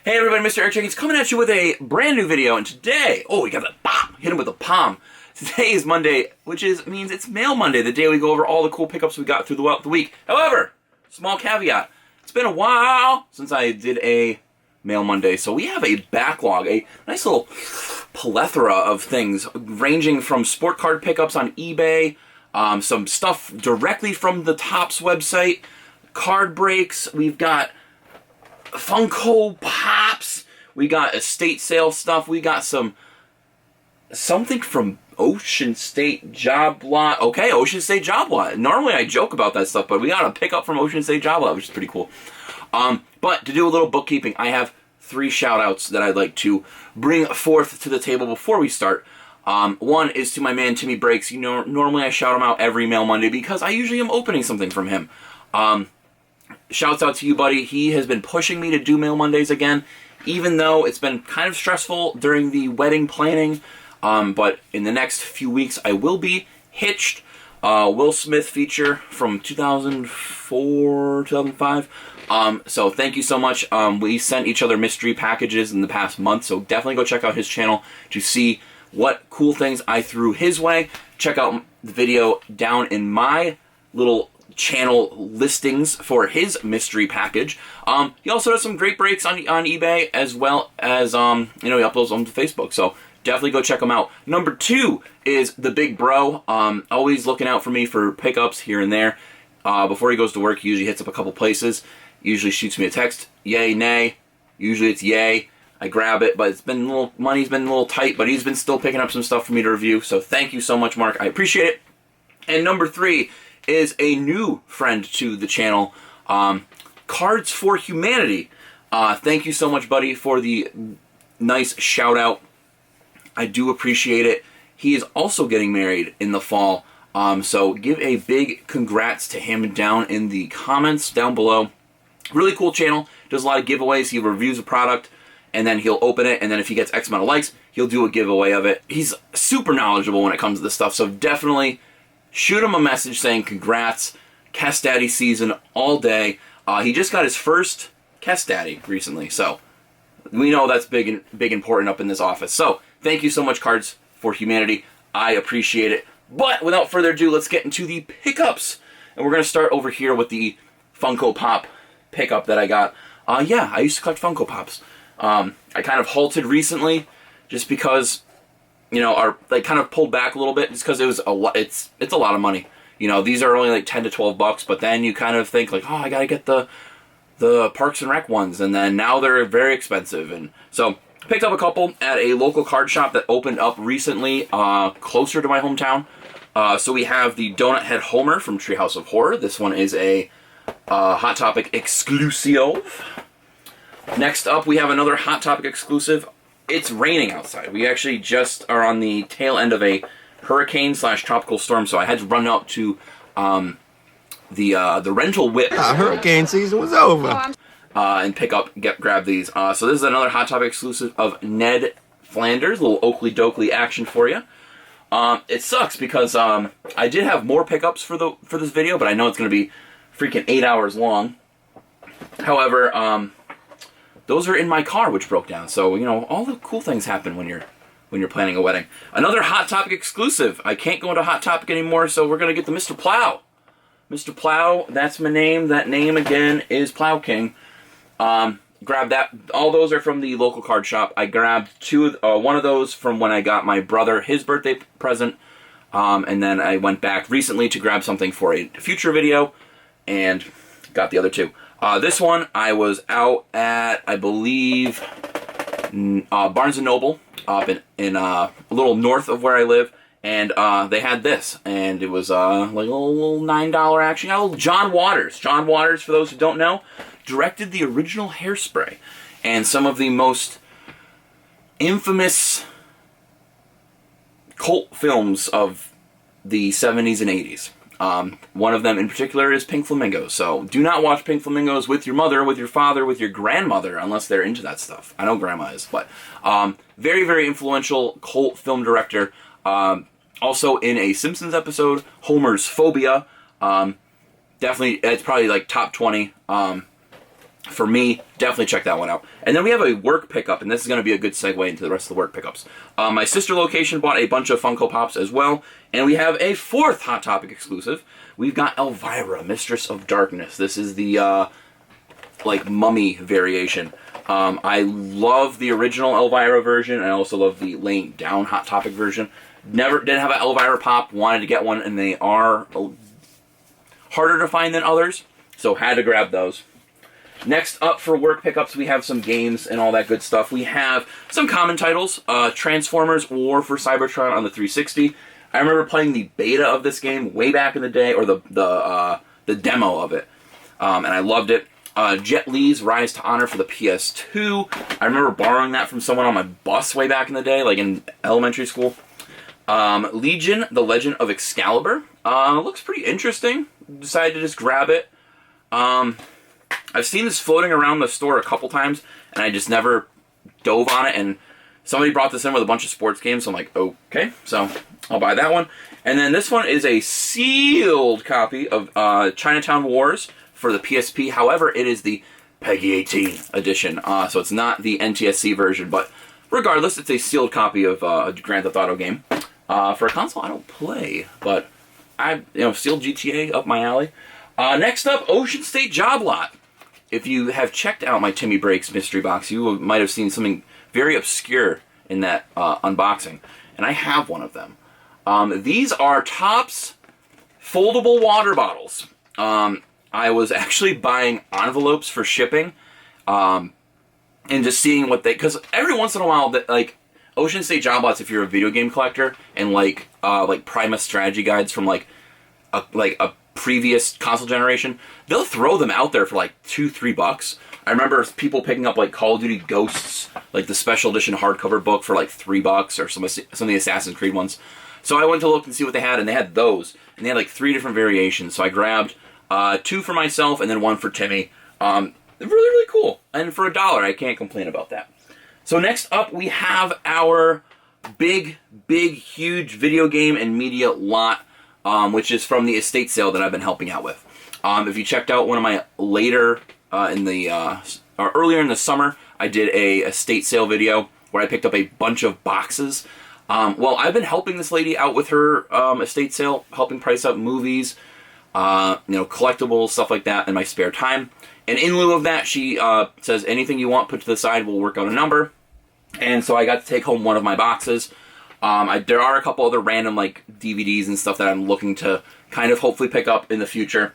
Hey everybody, Mr. Eric Jenkins coming at you with a brand new video, and today, we got the pop, hit him with a palm. Today is Monday, which means it's Mail Monday, the day we go over all the cool pickups we got through the week. However, small caveat, it's been a while since I did a Mail Monday, so we have a backlog, a nice little plethora of things, ranging from sport card pickups on eBay, some stuff directly from the Topps website, card breaks, we've got Funko Pops, we got estate sale stuff, we got something from Ocean State Job Lot. Okay, Ocean State Job Lot. Normally I joke about that stuff, but we got a pickup from Ocean State Job Lot, which is pretty cool. But to do a little bookkeeping, I have 3 shout-outs that I'd like to bring forth to the table before we start. One is to my man Timmy Brakes. You know, normally I shout him out every Mail Monday because I usually am opening something from him. Shouts out to you, buddy. He has been pushing me to do Mail Mondays again, even though it's been kind of stressful during the wedding planning. But in the next few weeks, I will be Hitched. Will Smith feature from 2004, 2005. So thank you so much. We sent each other mystery packages in the past month, so definitely go check out his channel to see what cool things I threw his way. Check out the video down in my little channel listings for his mystery package. He also does some great breaks on eBay, as well as he uploads them to Facebook, so definitely go check him out. Number 2 is the big bro, always looking out for me for pickups here and there. Before he goes to work, he usually hits up a couple places, usually shoots me a text, yay, nay, usually it's yay. I grab it, but money's been a little tight, but he's been still picking up some stuff for me to review, so thank you so much, Mark, I appreciate it. And number 3 is a new friend to the channel, Cards for Humanity. Thank you so much, buddy, for the nice shout out. I do appreciate it. He is also getting married in the fall, so give a big congrats to him down in the comments down below. Really cool channel, does a lot of giveaways. He reviews a product, and then he'll open it, and then if he gets X amount of likes, he'll do a giveaway of it. He's super knowledgeable when it comes to this stuff, so definitely shoot him a message saying congrats, Kess Daddy season all day. He just got his first Kess Daddy recently, so we know that's big important up in this office. So thank you so much, Cards for Humanity. I appreciate it. But without further ado, let's get into the pickups. And we're going to start over here with the Funko Pop pickup that I got. Yeah, I used to collect Funko Pops. I kind of halted recently just because, I kind of pulled back a little bit just because it was a lot. It's a lot of money. These are only like 10 to 12 bucks, but then you kind of think like, I got to get the Parks and Rec ones, and then now they're very expensive. And so picked up a couple at a local card shop that opened up recently, closer to my hometown. So we have the Donut Head Homer from Treehouse of Horror. This one is a Hot Topic exclusive. Next up, we have another Hot Topic exclusive. It's raining outside. We actually just are on the tail end of a hurricane/tropical storm, so I had to run up to the rental whip. Hurricane season was over. And grab these. So this is another Hot Topic exclusive of Ned Flanders, a little Oakley Dokley action for you. It sucks because I did have more pickups for this video, but I know it's going to be freaking 8 hours long. However, those are in my car, which broke down. So all the cool things happen when you're planning a wedding. Another Hot Topic exclusive. I can't go into Hot Topic anymore, so we're gonna get the Mr. Plow. Mr. Plow, that's my name. That name again is Plow King. Grab that. All those are from the local card shop. I grabbed one of those from when I got my brother his birthday present, and then I went back recently to grab something for a future video, and got the other 2. This one I was out at, I believe, Barnes & Noble up in a little north of where I live, and they had this, and it was like a little $9 action. A little John Waters. John Waters, for those who don't know, directed the original Hairspray and some of the most infamous cult films of the 70s and 80s. One of them in particular is Pink Flamingos. So do not watch Pink Flamingos with your mother, with your father, with your grandmother, unless they're into that stuff. I know grandma is, but very, very influential cult film director. Also in a Simpsons episode, Homer's Phobia. Definitely, it's probably like top 20. for me, definitely check that one out. And then we have a work pickup, and this is going to be a good segue into the rest of the work pickups. My sister location bought a bunch of Funko Pops as well, and we have a fourth Hot Topic exclusive. We've got Elvira, Mistress of Darkness. This is the, like, mummy variation. I love the original Elvira version, and I also love the laying down Hot Topic version. Didn't have an Elvira Pop, wanted to get one, and they are harder to find than others, so had to grab those. Next up for work pickups, we have some games and all that good stuff. We have some common titles, Transformers War for Cybertron on the 360. I remember playing the beta of this game way back in the day, or the demo of it, and I loved it. Jet Li's Rise to Honor for the PS2. I remember borrowing that from someone on my bus way back in the day, like in elementary school. Legion, The Legend of Excalibur. Looks pretty interesting. Decided to just grab it. I've seen this floating around the store a couple times, and I just never dove on it, and somebody brought this in with a bunch of sports games, so I'm like, okay, so I'll buy that one. And then this one is a sealed copy of Chinatown Wars for the PSP. However, it is the PEGI 18 edition, so it's not the NTSC version, but regardless, it's a sealed copy of a Grand Theft Auto game. For a console I don't play, but sealed GTA up my alley. Next up, Ocean State Job Lot. If you have checked out my Timmy Brakes mystery box, you might have seen something very obscure in that unboxing, and I have one of them. These are Topps foldable water bottles. I was actually buying envelopes for shipping, and just seeing what because every once in a while, like Ocean State Job Lots, if you're a video game collector, and like Primus strategy guides from like a previous console generation, they'll throw them out there for like $2-3. I remember people picking up like Call of Duty Ghosts, like the special edition hardcover book for like $3, or some of the Assassin's Creed ones. So I went to look and see what they had, and they had those, and they had like 3 different variations. So I grabbed 2 for myself and then 1 for Timmy. They're really cool, and for $1, I can't complain about that. So next up, we have our big, huge video game and media lot, which is from the estate sale that I've been helping out with. If you checked out one of my later or earlier in the summer, I did a estate sale video where I picked up a bunch of boxes. Well, I've been helping this lady out with her estate sale, helping price up movies, collectibles, stuff like that in my spare time. And in lieu of that, she says, anything you want, put to the side, we'll work out a number. And so I got to take home one of my boxes. There are a couple other random like DVDs and stuff that I'm looking to kind of hopefully pick up in the future.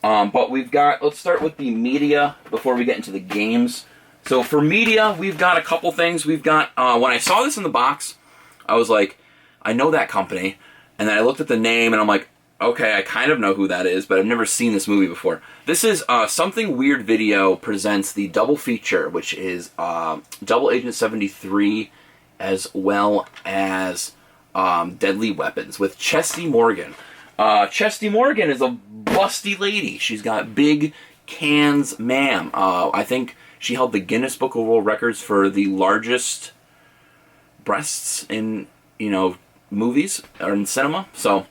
But let's start with the media before we get into the games. So for media, we've got a couple things. We've got, when I saw this in the box, I was like, I know that company. And then I looked at the name and I'm like, okay, I kind of know who that is, but I've never seen this movie before. This is Something Weird Video presents the double feature, which is Double Agent 73 as well as Deadly Weapons with Chesty Morgan. Chesty Morgan is a busty lady. She's got big cans, ma'am. I think she held the Guinness Book of World Records for the largest breasts in, movies or in cinema. So,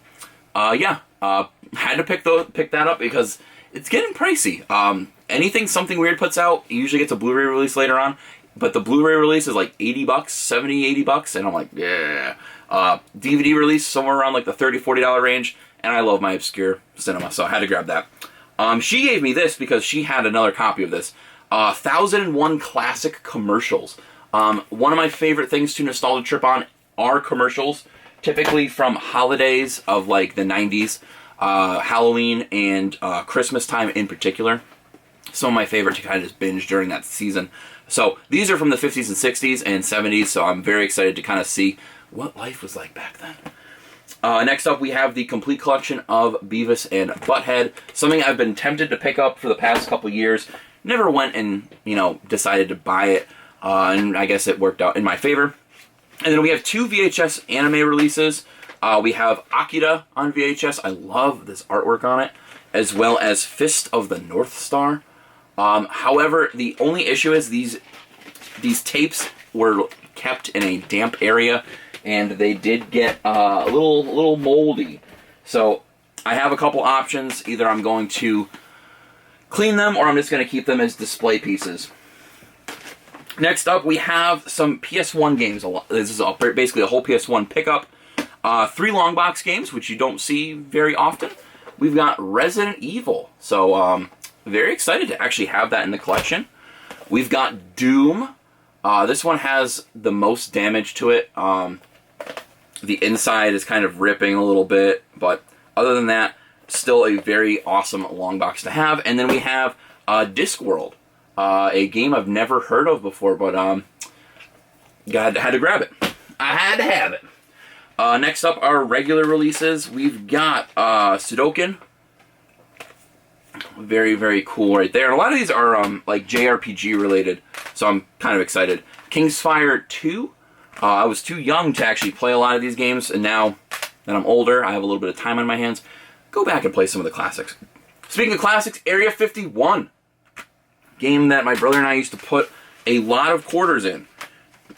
had to pick that up because it's getting pricey. Anything Something Weird puts out usually gets a Blu-ray release later on, but the Blu-ray release is like $80, $70, $80, and I'm like, yeah. DVD release somewhere around like the $30, $40 range, and I love my obscure cinema, so I had to grab that. She gave me this because she had another copy of this. 1001 Classic Commercials. One of my favorite things to nostalgia trip on are commercials, typically from holidays of like the 90s, Halloween and Christmas time in particular. Some of my favorite to kind of just binge during that season. So these are from the 50s and 60s and 70s, so I'm very excited to kind of see what life was like back then. Next up, we have the complete collection of Beavis and Butthead, something I've been tempted to pick up for the past couple years. Never went and, decided to buy it, and I guess it worked out in my favor. And then we have 2 VHS anime releases. We have Akira on VHS. I love this artwork on it, as well as Fist of the North Star. However, the only issue is these tapes were kept in a damp area, and they did get a little moldy. So I have a couple options. Either I'm going to clean them, or I'm just going to keep them as display pieces. Next up, we have some PS1 games. This is basically a whole PS1 pickup. 3 long box games, which you don't see very often. We've got Resident Evil. So, very excited to actually have that in the collection. We've got Doom. This one has the most damage to it. The inside is kind of ripping a little bit, but other than that, still a very awesome long box to have. And then we have Discworld, a game I've never heard of before, but had to grab it. I had to have it. Next up, our regular releases. We've got STOKED. Very, very cool right there. And a lot of these are like JRPG related, so I'm kind of excited. Kingsfire 2. I was too young to actually play a lot of these games, and now that I'm older, I have a little bit of time on my hands. Go back and play some of the classics. Speaking of classics, Area 51. Game that my brother and I used to put a lot of quarters in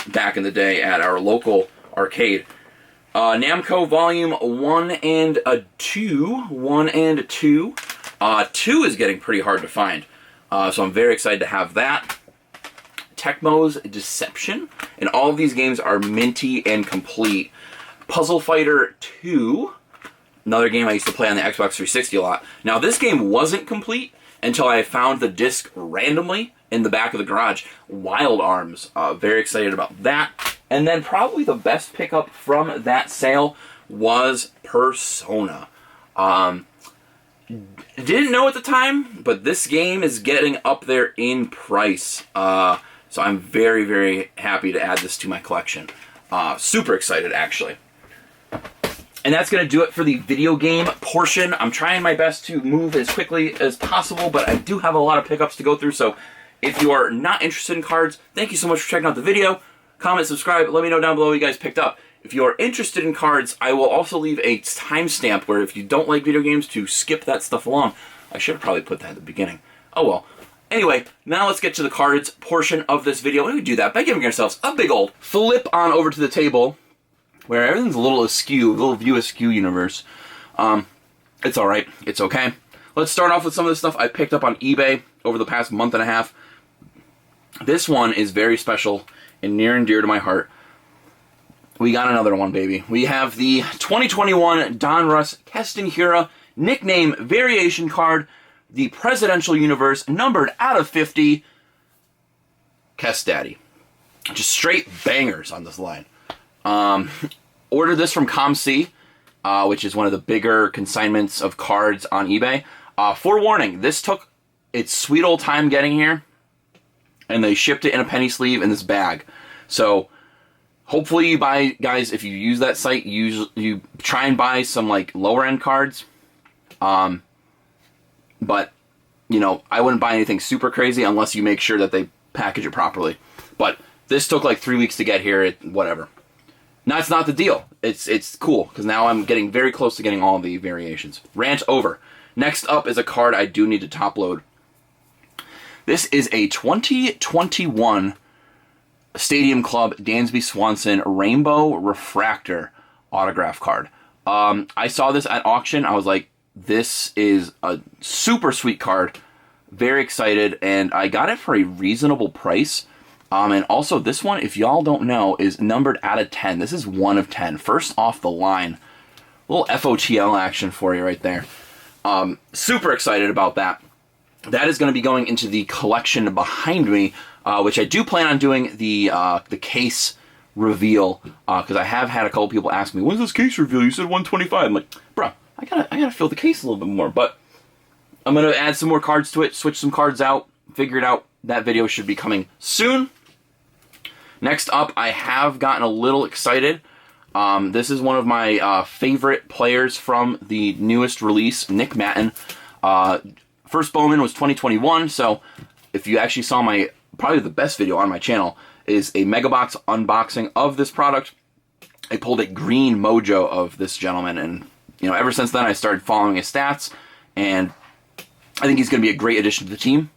back in the day at our local arcade. Namco Volume 1 and 2. 1 and 2. 2 is getting pretty hard to find, so I'm very excited to have that. Tecmo's Deception, and all of these games are minty and complete. Puzzle Fighter 2, another game I used to play on the Xbox 360 a lot. Now, this game wasn't complete until I found the disc randomly in the back of the garage. Wild Arms, very excited about that. And then probably the best pickup from that sale was Persona. Didn't know at the time, but this game is getting up there in price. So I'm very, very happy to add this to my collection. Super excited, actually. And that's going to do it for the video game portion. I'm trying my best to move as quickly as possible, but I do have a lot of pickups to go through. So if you are not interested in cards, thank you so much for checking out the video. Comment, subscribe, let me know down below what you guys picked up. If you are interested in cards, I will also leave a timestamp where if you don't like video games, to skip that stuff along. I should have probably put that at the beginning. Oh well. Anyway, now let's get to the cards portion of this video. And we do that by giving ourselves a big old flip on over to the table, where everything's a little askew, a little view askew universe. It's alright. It's okay. Let's start off with some of the stuff I picked up on eBay over the past month and a half. This one is very special and near and dear to my heart. We got another one, baby. We have the 2021 Donruss Keston-Hira nickname variation card, the Presidential Universe, numbered out of 50, Kest Daddy. Just straight bangers on this line. Ordered this from ComC, which is one of the bigger consignments of cards on eBay. Forewarning, this took its sweet old time getting here, and they shipped it in a penny sleeve in this bag. So hopefully you buy, guys, if you use that site, you try and buy some like lower end cards. But, you know, I wouldn't buy anything super crazy unless you make sure that they package it properly. But this took like 3 weeks to get here, whatever. That's not the deal. It's cool, because now I'm getting very close to getting all the variations. Rant over. Next up is a card I do need to top load. This is a 2021 Stadium Club Dansby Swanson Rainbow Refractor autograph card. I saw this at auction. I was like, this is a super sweet card. Very excited, and I got it for a reasonable price. And also, this one, if y'all don't know, is numbered out of 10. This is 1 of 10. First off the line. A little FOTL action for you right there. Super excited about that. That is going to be going into the collection behind me, which I do plan on doing the case reveal, because I have had a couple people ask me, when's this case reveal? You said 125. I'm like, bro, I gotta fill the case a little bit more. But I'm going to add some more cards to it, switch some cards out, figure it out. That video should be coming soon. Next up, I have gotten a little excited. This is one of my favorite players from the newest release, Nick Matin. First Bowman was 2021, so if you actually saw my, probably the best video on my channel, is a Megabox unboxing of this product. I pulled a green mojo of this gentleman, and you know, ever since then I started following his stats, and I think he's going to be a great addition to the team.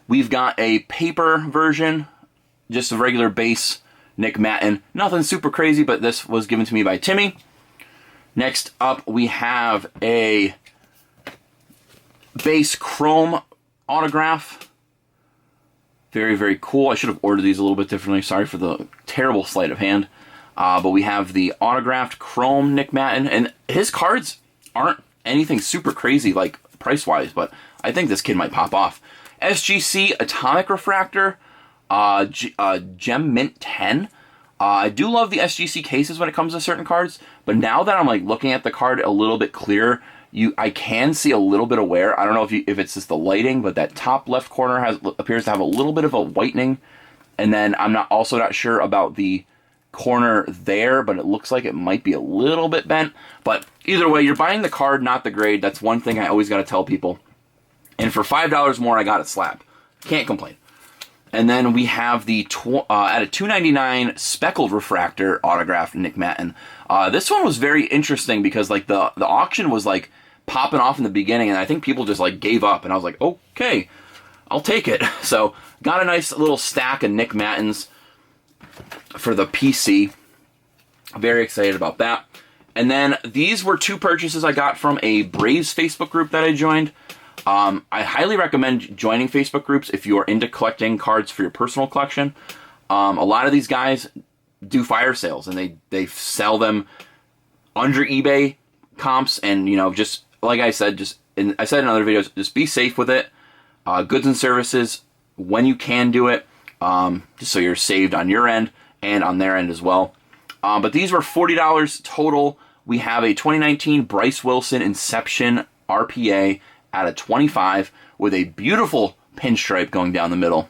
We've got a paper version, just a regular base Nick Matin. Nothing super crazy, but this was given to me by Timmy. Next up, we have a base chrome autograph. Very, very cool. I should have ordered these a little bit differently. Sorry for the terrible sleight of hand. But we have the autographed chrome Nick Matin. And his cards aren't anything super crazy, like, price-wise. But I think this kid might pop off. SGC Atomic Refractor. Gem Mint 10. I do love the SGC cases when it comes to certain cards, but now that I'm like looking at the card a little bit clearer, I can see a little bit of wear. I don't know if it's just the lighting, but that top left corner appears to have a little bit of a whitening, and then I'm also not sure about the corner there, but it looks like it might be a little bit bent. But either way, you're buying the card, not the grade. That's one thing I always got to tell people. And for $5 more, I got it slabbed. Can't complain. And then we have the at a $2.99 speckled refractor autographed Nick Matin. This one was very interesting because like the auction was like popping off in the beginning, and I think people just like gave up. And I was like, okay, I'll take it. So got a nice little stack of Nick Matins for the PC. Very excited about that. And then these were two purchases I got from a Braves Facebook group that I joined. I highly recommend joining Facebook groups if you are into collecting cards for your personal collection. A lot of these guys do fire sales, and they sell them under eBay comps, and, you know, just like I said, I said in other videos, just be safe with it. Goods and services, when you can do it, just so you're saved on your end and on their end as well. But these were $40 total. We have a 2019 Bryce Wilson Inception RPA out of 25 with a beautiful pinstripe going down the middle.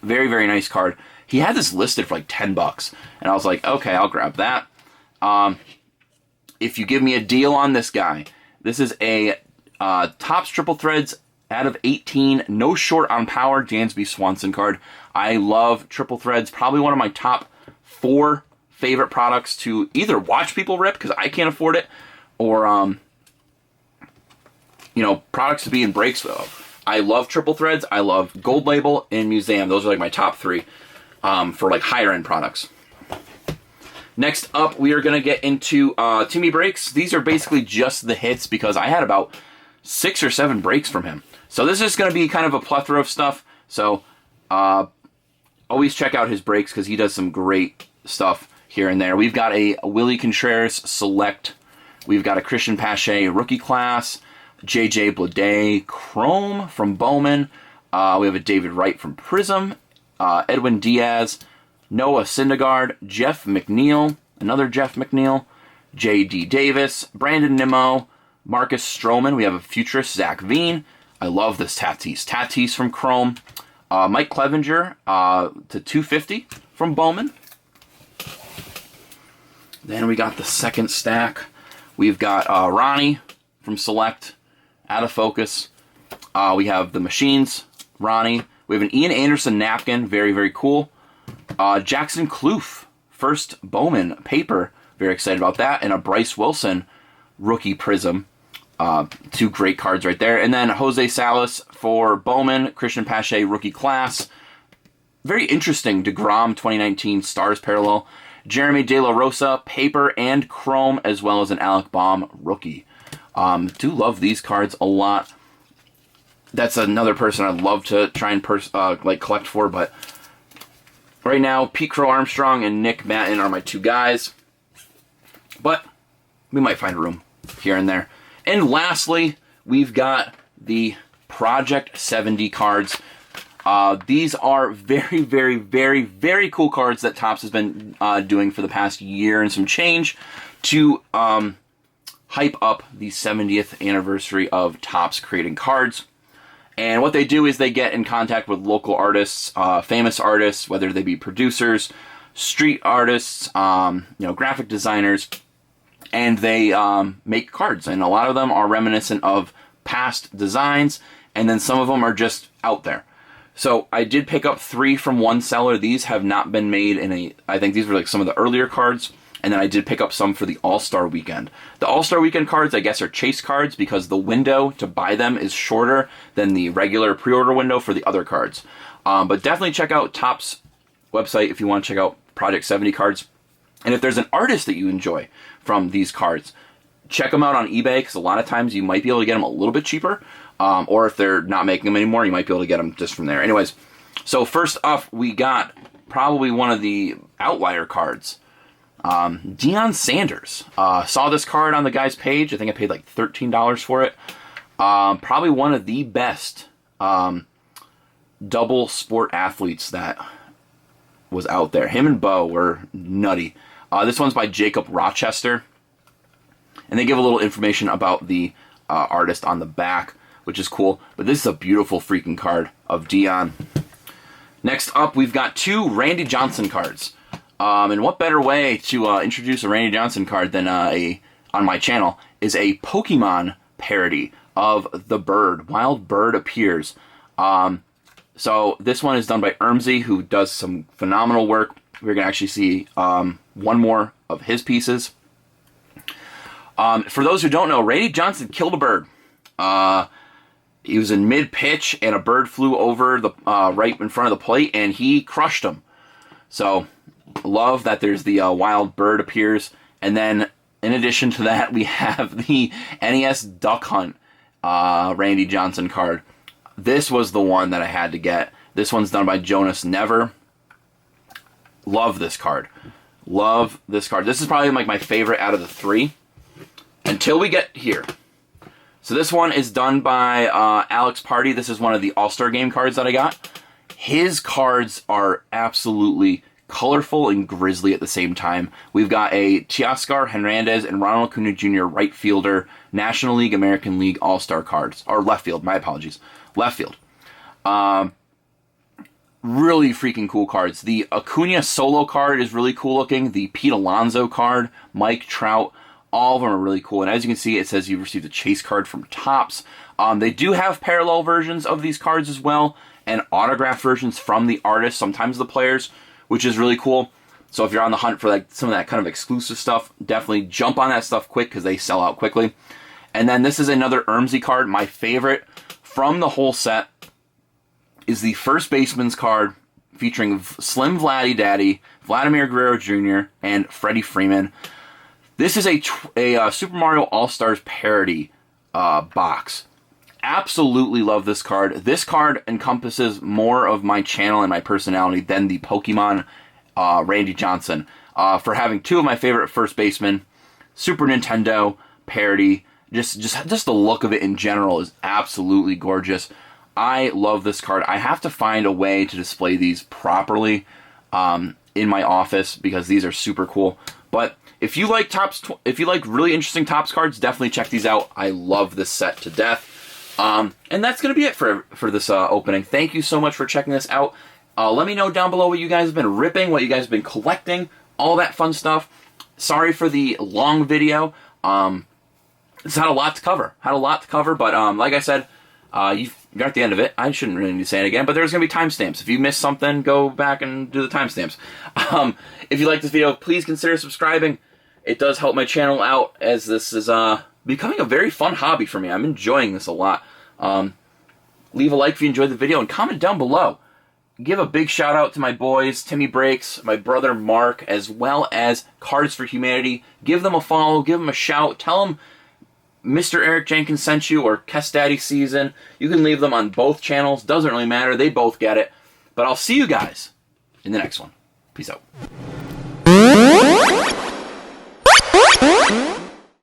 Very, very nice card. He had this listed for like $10, and I was like, okay, I'll grab that. If you give me a deal on this guy, this is a Topps Triple Threads out of 18, no short on power, Dansby Swanson card. I love Triple Threads, probably one of my top 4 favorite products to either watch people rip, because I can't afford it, or you know, products to be in breaks of. I love Triple Threads. I love Gold Label and Museum. Those are like my top 3 for like higher end products. Next up, we are going to get into Timmy Brakes. These are basically just the hits because I had about 6 or 7 breaks from him. So this is going to be kind of a plethora of stuff. So always check out his breaks because he does some great stuff here and there. We've got a Willie Contreras Select. We've got a Christian Pache Rookie Class. JJ Bleday Chrome from Bowman. We have a David Wright from Prism. Edwin Diaz. Noah Syndergaard. Jeff McNeil. Another Jeff McNeil. J.D. Davis. Brandon Nimmo. Marcus Stroman. We have a Futurist Zach Veen. I love this Tatis. Tatis from Chrome. Mike Clevenger to 250 from Bowman. Then we got the second stack. We've got Ronnie from Select. Out of focus. We have the Machines, Ronnie. We have an Ian Anderson napkin, very, very cool. Jackson Kloof, first Bowman paper, very excited about that. And a Bryce Wilson rookie Prism. 2 great cards right there. And then Jose Salas for Bowman, Christian Pache rookie class. Very interesting DeGrom 2019 Stars parallel. Jeremy De La Rosa, paper and chrome, as well as an Alec Baum rookie. Do love these cards a lot. That's another person I'd love to try and like collect for, but right now Pete Crow Armstrong and Nick Matin are my 2 guys. But we might find room here and there. And lastly, we've got the Project 70 cards. These are very, very, very, very cool cards that Topps has been doing for the past year and some change to hype up the 70th anniversary of Topps creating cards. And what they do is they get in contact with local artists, famous artists, whether they be producers, street artists, graphic designers, and they make cards. And a lot of them are reminiscent of past designs, and then some of them are just out there. So I did pick up 3 from one seller. These have not been made in I think these were like some of the earlier cards. And then I did pick up some for the All-Star Weekend. The All-Star Weekend cards, I guess, are chase cards because the window to buy them is shorter than the regular pre-order window for the other cards. But definitely check out Topps' website if you want to check out Project 70 cards. And if there's an artist that you enjoy from these cards, check them out on eBay because a lot of times you might be able to get them a little bit cheaper. or if they're not making them anymore, you might be able to get them just from there. Anyways, so first up, we got probably one of the outlier cards. Deion Sanders. Saw this card on the guy's page. I think I paid like $13 for it. Probably one of the best double sport athletes that was out there. Him and Bo were nutty. This one's by Jacob Rochester. And they give a little information about the artist on the back, which is cool. But this is a beautiful freaking card of Deion. Next up, we've got two Randy Johnson cards. And what better way to introduce a Randy Johnson card than on my channel is a Pokemon parody of the bird. Wild Bird Appears. So this one is done by Ermsey, who does some phenomenal work. We're going to actually see one more of his pieces. For those who don't know, Randy Johnson killed a bird. He was in mid-pitch, and a bird flew over the right in front of the plate, and he crushed him. So, love that there's the Wild Bird Appears. And then, in addition to that, we have the NES Duck Hunt Randy Johnson card. This was the one that I had to get. This one's done by Jonas Never. Love this card. Love this card. This is probably like my favorite out of the three. Until we get here. So this one is done by Alex Party. This is one of the All-Star Game cards that I got. His cards are absolutely colorful and grisly at the same time. We've got a Teoscar Hernandez and Ronald Acuna Jr. right fielder, National League, American League All-Star cards. Or left field, my apologies. Left field. Really freaking cool cards. The Acuna solo card is really cool looking. The Pete Alonso card, Mike Trout, all of them are really cool. And as you can see, it says you've received a chase card from Topps. They do have parallel versions of these cards as well, and autograph versions from the artists, sometimes the players, which is really cool. So if you're on the hunt for like some of that kind of exclusive stuff, definitely jump on that stuff quick because they sell out quickly. And then this is another Ermsey card. My favorite from the whole set is the first baseman's card featuring Slim Vladdy Daddy, Vladimir Guerrero Jr., and Freddie Freeman. This is a Super Mario All-Stars parody box. Absolutely love this card. This card encompasses more of my channel and my personality than the Pokemon Randy Johnson. For having two of my favorite first basemen, Super Nintendo parody, just the look of it in general is absolutely gorgeous. I love this card. I have to find a way to display these properly in my office because these are super cool. But if you like if you like really interesting Topps cards, definitely check these out. I love this set to death. And that's going to be it for this opening. Thank you so much for checking this out. Let me know down below what you guys have been ripping, what you guys have been collecting, all that fun stuff. Sorry for the long video. It's had a lot to cover. But like I said, you're at the end of it. I shouldn't really need to say it again, but there's going to be timestamps. If you missed something, go back and do the timestamps. If you like this video, please consider subscribing. It does help my channel out, as this is becoming a very fun hobby for me. I'm enjoying this a lot. Leave a like if you enjoyed the video, and comment down below. Give a big shout out to my boys, Timmy Brakes, my brother Mark, as well as Cards for Humanity. Give them a follow, give them a shout, tell them Mr. Eric Jenkins sent you, or Kess Daddy Season. You can leave them on both channels. Doesn't really matter. They both get it. But I'll see you guys in the next one. Peace out.